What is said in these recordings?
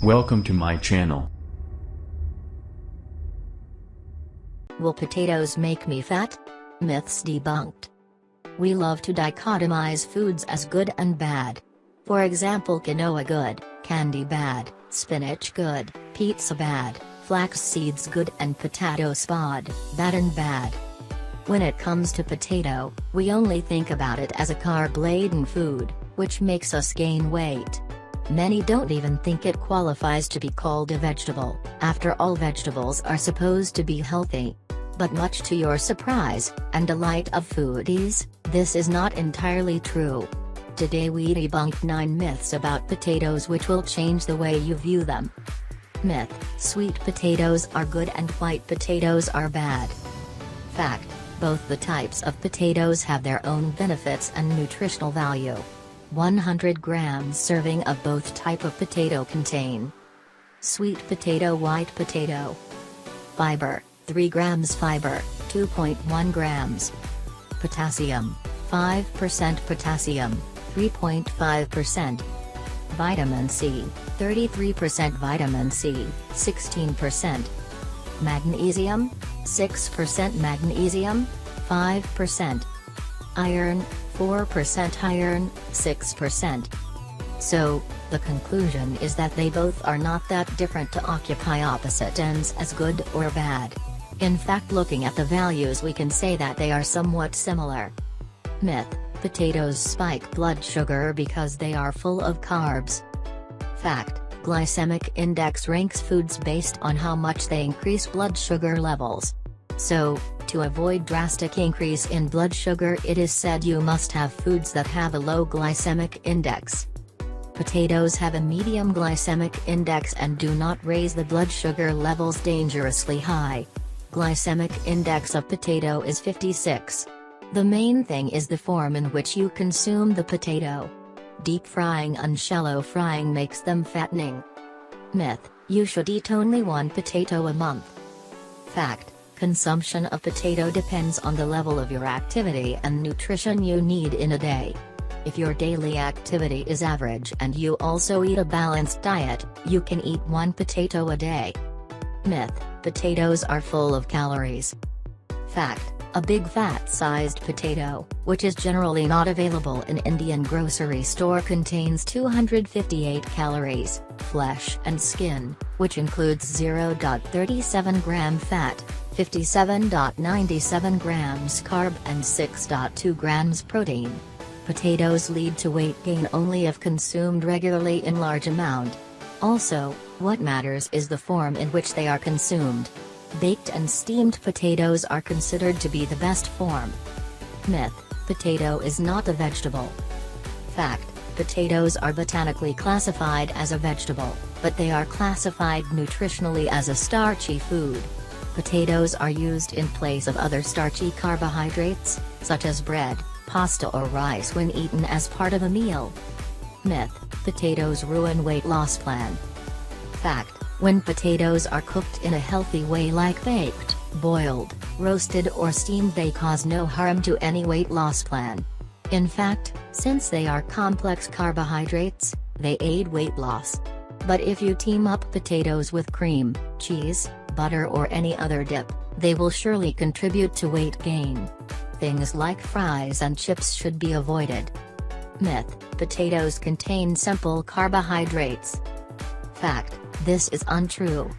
Welcome to my channel. Will potatoes make me fat? Myths debunked. We love to dichotomize foods as good and bad. For example, quinoa good, candy bad, spinach good, pizza bad, flax seeds good, and potatoesbad, bad and bad. When it comes to potato, we only think about it as a carb-laden food, which makes us gain weight. Many don't even think it qualifies to be called a vegetable. After all, vegetables are supposed to be healthy. But much to your surprise, and delight of foodies, this is not entirely true. Today we debunk 9 myths about potatoes which will change the way you view them. Myth: sweet potatoes are good and white potatoes are bad. Fact: both the types of potatoes have their own benefits and nutritional value. 100 grams serving of both type of potato contain sweet potato, white potato. Fiber: 3 grams fiber, 2.1 grams. Potassium: 5% potassium, 3.5%. Vitamin C: 33% vitamin C, 16%. Magnesium: 6% magnesium, 5%. Iron: 4% iron, 6%. So, the conclusion is that they both are not that different to occupy opposite ends as good or bad. In fact, looking at the values, we can say that they are somewhat similar. Myth: potatoes spike blood sugar because they are full of carbs. Fact: glycemic index ranks foods based on how much they increase blood sugar levels. So, to avoid drastic increase in blood sugar, it is said you must have foods that have a low glycemic index. Potatoes have a medium glycemic index and do not raise the blood sugar levels dangerously high. Glycemic index of potato is 56. The main thing is the form in which you consume the potato. Deep frying and shallow frying makes them fattening. Myth: you should eat only 1 potato a month. Fact: consumption of potato depends on the level of your activity and nutrition you need in a day. If your daily activity is average and you also eat a balanced diet, you can eat 1 potato a day. Myth: potatoes are full of calories. Fact: a big fat-sized potato, which is generally not available in Indian grocery store, contains 258 calories, flesh and skin, which includes 0.37 gram fat, 57.97 grams carb and 6.2 grams protein. Potatoes lead to weight gain only if consumed regularly in large amount. Also, what matters is the form in which they are consumed. Baked and steamed potatoes are considered to be the best form. Myth: potato is not a vegetable. Fact: potatoes are botanically classified as a vegetable, but they are classified nutritionally as a starchy food. Potatoes are used in place of other starchy carbohydrates, such as bread, pasta or rice when eaten as part of a meal. Myth: potatoes ruin weight loss plan. Fact: when potatoes are cooked in a healthy way like baked, boiled, roasted or steamed, they cause no harm to any weight loss plan. In fact, since they are complex carbohydrates, they aid weight loss. But if you team up potatoes with cream, cheese, butter or any other dip, they will surely contribute to weight gain. Things like fries and chips should be avoided. Myth: potatoes contain simple carbohydrates. Fact: this is untrue.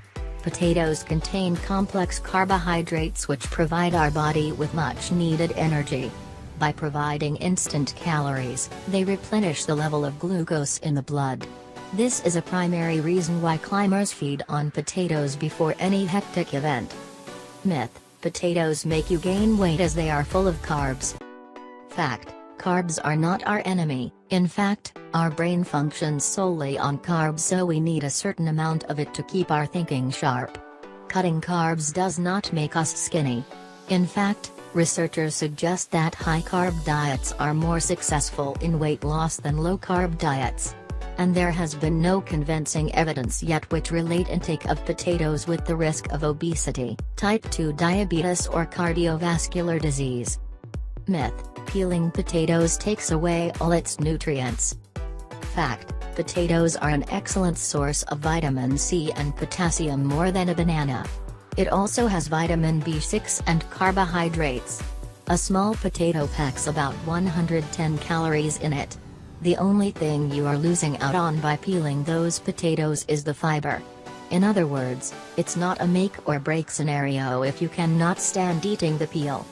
Potatoes contain complex carbohydrates which provide our body with much needed energy. By providing instant calories, they replenish the level of glucose in the blood. This is a primary reason why climbers feed on potatoes before any hectic event. Myth: potatoes make you gain weight as they are full of carbs. Fact: carbs are not our enemy. In fact, our brain functions solely on carbs, so we need a certain amount of it to keep our thinking sharp. Cutting carbs does not make us skinny. In fact, researchers suggest that high-carb diets are more successful in weight loss than low-carb diets. And there has been no convincing evidence yet which relate intake of potatoes with the risk of obesity, type 2 diabetes or cardiovascular disease. Myth: peeling potatoes takes away all its nutrients. Fact: Potatoes are an excellent source of vitamin C and potassium more than a banana. It also has vitamin B6 and carbohydrates. A small potato packs about 110 calories in it. The only thing you are losing out on by peeling those potatoes is the fiber. In other words, it's not a make or break scenario if you cannot stand eating the peel.